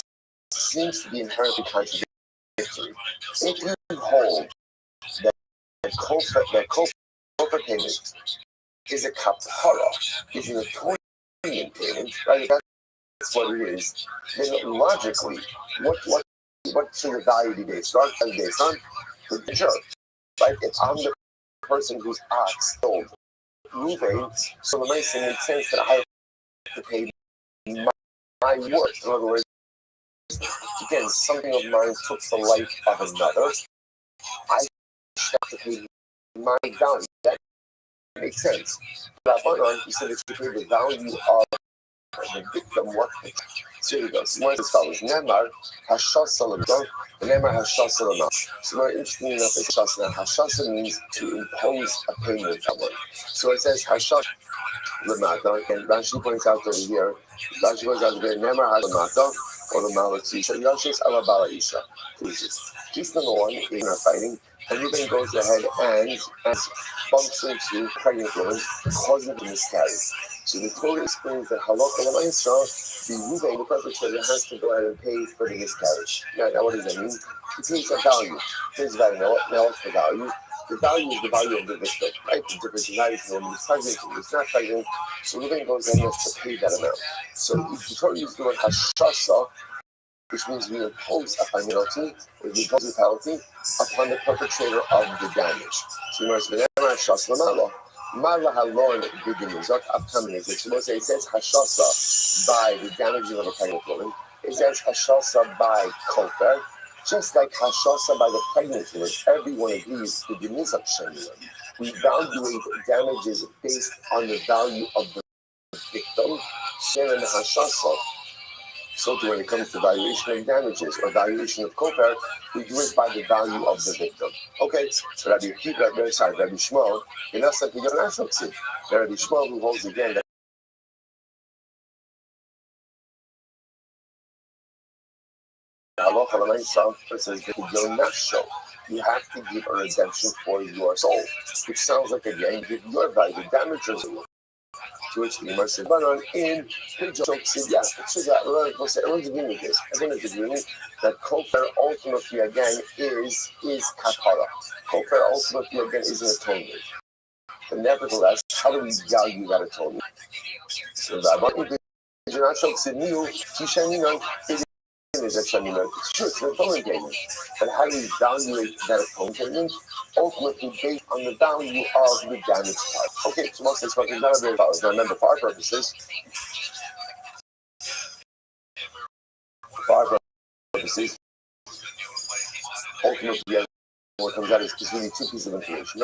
This seems to be inherently contradictory. If you hold that kofar payment is a kapara, is an atonement payment, right? That's what it is. Then logically, what should the value be based on? Based on the jerk, right? If I'm the person whose ox sold moving, so the nice thing makes sense that I have to pay my worth. In other words, again, something of mine took the life of another. I should have to pay my value. That makes sense. Rabbanon, you said it's to pay the value of the victim. What? So here we go. So more as follows. Nemar hashasa l'mah. Nemar hashasa l'mah. So more interesting enough is hashasa. Hashasa means to impose a payment on someone. So it says hashasa l'mah. And Rashi points out over here. Rashi points out over here. Nemar hashasa or the malati. So Yoshes alabala isha. Case number 1 is fighting. And Reuben goes ahead and bumps into pregnant woman, causing the miscarriage. So the Torah explains that halakha l'ma'aseh, the Reuben, the perpetrator, has to go ahead and pay for the miscarriage. Now what does that mean? He pays a value. Pays value. Now what's the value? The value is the value of the victim, right? The difference is not if the woman is pregnant, if it's not pregnant. So Reuben goes ahead and has to pay that amount. So if the Torah uses the word hashasa, which means we impose a penalty, or we impose a penalty upon the perpetrator of the damage. So you must be Hashasa Mala Halon Bidinizot upcoming. It says Hashasa by the damaging of a pregnant woman. It says Hashasa by kofar, just like Hashasa by the pregnant woman. Everyone agrees to the Nizak Shemina. We evaluate damages based on the value of the victim. Shem and Hashasa. So when it comes to valuation of damages or valuation of kofar, we do it by the value of the victim. Okay, so Rabbi Shmuel, in us that we don't ask Rabbi Shmuel who holds again that halakha l'ma'aseh says that you don't show. you have to give a redemption for your soul, which sounds like again give your value damages you. To which the Gemara said, but in Job said, yes, it's true that everyone's agreeing with this. Everyone is agreeing that kofar ultimately again is kapara. Kofar ultimately again is an atonement. But nevertheless, how do we value that atonement? So it's true, it's an atonement payment. But how do we evaluate that atonement payment? Ultimately based on the value of the damaged part. Okay, so most of this fucking not $1 billion. Now remember, for our purposes, ultimately what comes out is just really two pieces of information.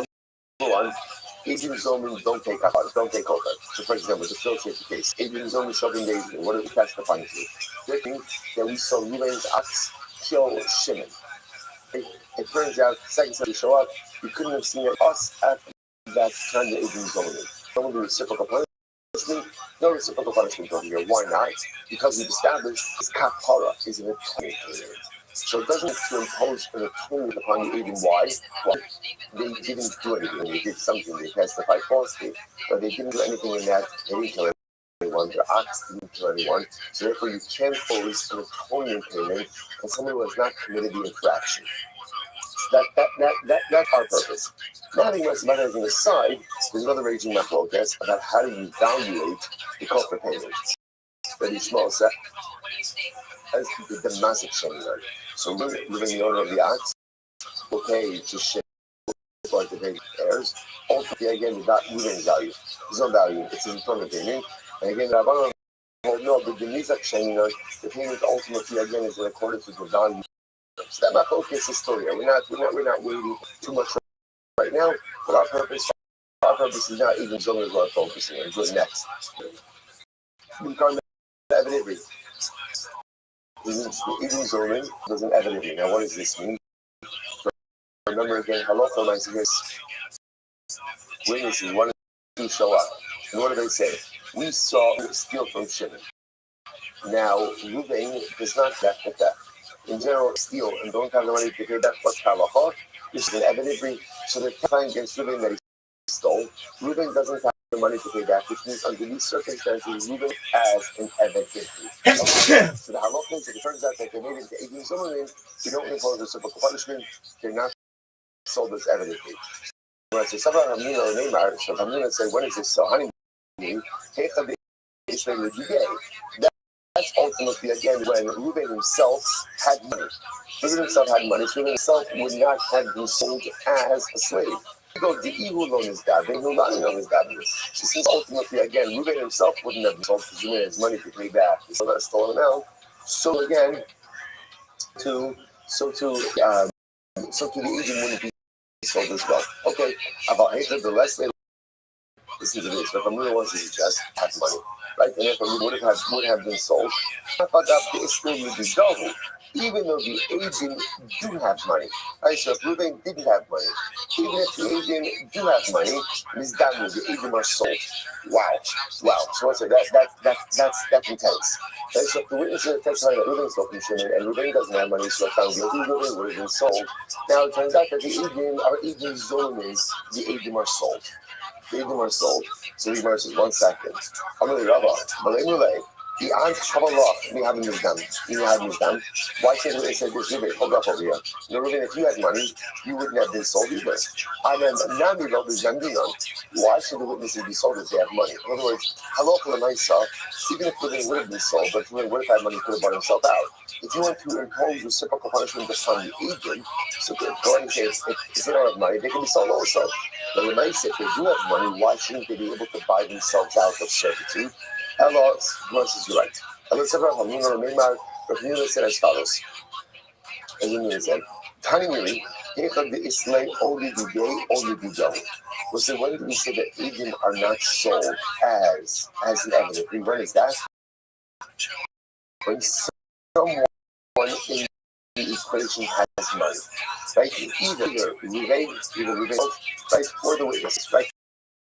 Number one, agents only don't take over. So for example, just illustrate the case. Agents only shoving days. What do we catch the punishment? They think that we saw Ruvain's ox kill Shimon. It turns out, the second time we show up, we couldn't have seen us at that time the agents only. Don't do reciprocal punishment. No reciprocal punishment over here. Why not? Because we've established this kapara is an atonement period. So it doesn't to impose an atonement upon the agent. Why? Well, they didn't do anything. They did something. They testified falsely, but they didn't do anything in that. They didn't kill anyone. Their ox didn't kill anyone. So therefore, you can't impose an atonement payment on someone who has not committed the infraction. That's our purpose. Now, having about anything aside, there's another raging machlokes about how do you evaluate the kofar payment. That each small set as the massive shame. So living the owner of the ox will pay to share like the big heirs. Ultimately, again, without moving value. There's no value. It's an atonement payment. And again, no, but the mizak shame, the payment ultimately again is in accordance with the value. So that machlokes is historia. We're not waiting too much right now. But our purpose is not even so as we're focusing on. Good next. We can't evidently. Even Zorin doesn't evidently. Now, what does this mean? Remember again, halacha nice is witnesses, one to show up. And what do they say? We saw steal from Shimon. Now, Ruvain does not theft the theft. In general, steal and don't have the money to pay that plus halacha. This is an evidently. So they're testifying against Ruvain that he stole. Ruvain doesn't have the money to pay back, which means under these circumstances, Ruvain as an evidently. So the halacha is, it turns out that they made it to 18 someone, they don't impose reciprocal punishment, they're not sold as evidently. When I say Sabah Hamina or Neymar, so Hamina say, when is this so? Honey, that's ultimately again when Reuben himself had money. Reuben himself had money, so Reuben himself would not have been sold as a slave. You go, the evil on his God, they will not know his God. This is ultimately again, Reuben himself wouldn't have been sold because he had his money to pay back. So that's stolen out. So again, so to the agent wouldn't be sold as well. Okay, about hatred, the less they listen to this, but the Muda wants to suggest have money. Right? And if it would have been sold, even though the agent do have money. Right? So if Reuben didn't have money, even if the agent do have money, the agent are sold. Wow. So I say that's intense. Right? So if the witnesses are testifying that Reuben stole from Shimon and Reuben doesn't have money, so found guilty, Reuben would have been sold. Now it turns out that our agent zoning, the agent are sold. The agent are sold. So the Gemara says, 1 second. Amalei Rabba, Malay Mulay, the Ant Chavalach, we have this done. Why can't they say this? Ruben, hold up over here. No, Ruben, if you had money, you wouldn't have been sold either. And then Nami Rabba is Nandinon. Why should the witnesses be sold if they have money? In other words, hello for the nice even if Ruben would have been sold, but Ruben would have had money, could have bought himself out. If you want to impose reciprocal punishment upon the agent, so go ahead and say if they don't have money, they can be sold also. But the nice, if they do have money, why shouldn't they be able to buy themselves out of servitude? Hello, Moses is right. Rav said as follows. As Rav said, Tani Miri, Hechad the Islam only the day, only the day. Was the when do we say that agents are not sold as an evidence? And when is that? When someone in the equation has money, right? Either Reuven, right, or the witness, right?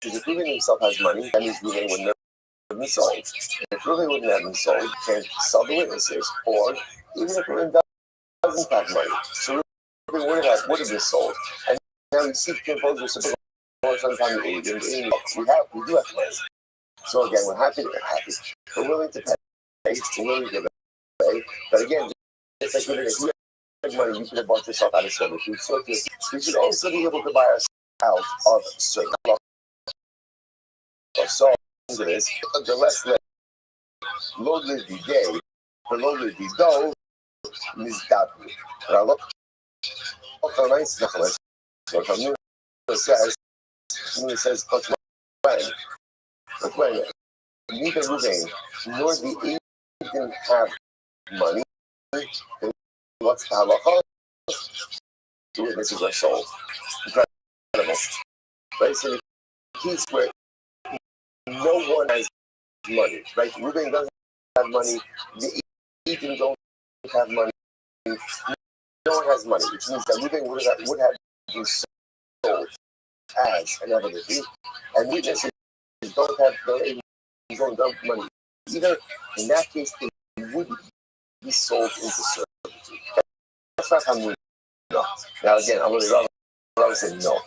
Because if Reuven himself has money, that means Reuven would never been sold. If Reuven wouldn't have been sold, you can't sell the witnesses. Or even if Reuven doesn't have money, so Ruben would have been sold. And now we see both were supposed to sometime in age, and we do have plans. So again, we're happy. We're willing to pay. We're willing to pay. But again, it's like if you have money, you could have bought yourself out of servitude. So we should also be able to buy ourselves out of servitude. So this, the less לא לדידי ולא לדידו נזדדנו. רעלות אוכל יצלח לזה. So Camilo says, but when neither Ruben nor the didn't have money, what's the halacha? Two witnesses are sold. Incredible. Right? So the case where no one has money, right? Ruben doesn't have money, the Edom don't have money, no one has money, which means that Ruben would have been sold as an evidence. And witnesses don't have money. Either in that case, they would be sold into servitude. That's not how we know. Now again, I'm going to say no.